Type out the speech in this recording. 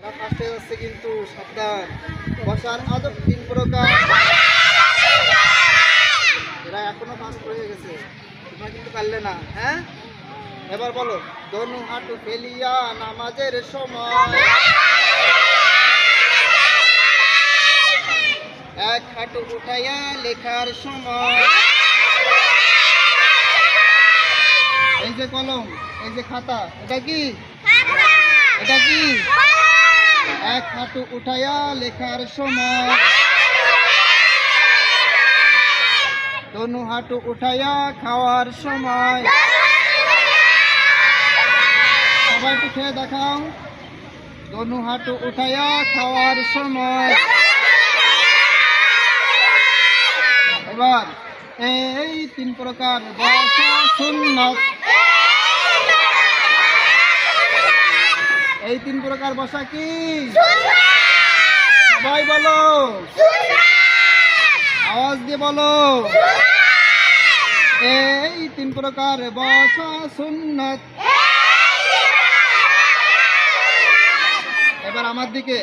First হয়ে যাচ্ছে কিন্তু সাবধান। বসার আদব 3 প্রকার। এরা এখনো ফার্স্ট হয়ে গেছে, তোমরা কিন্তু পারলে না। হ্যাঁ, এবার বলো। দোনো হাঁটু ফেলিয়া নামাজের সময়, এক হাঁটু উঠাইয়া লেখার সময়। এই যে কলম, এই যে খাতা, এটা কি? এটা কি? এক হাঁটু উঠাইয়া লেখার সময়, দোনো হাঁটু উঠাইয়া খাওয়ার সময়। সবাই একটু খেয়ে দেখাও। দোনো হাঁটু উঠাইয়া খাওয়ার সময়। এবার এই 3 প্রকার বসা সুন্নাত। এই 3 প্রকার বসা কি? সবাই বলো, আওয়াজ দিয়ে বলো। এই 3 প্রকার বসা সুন্নাত। এবার আমার দিকে।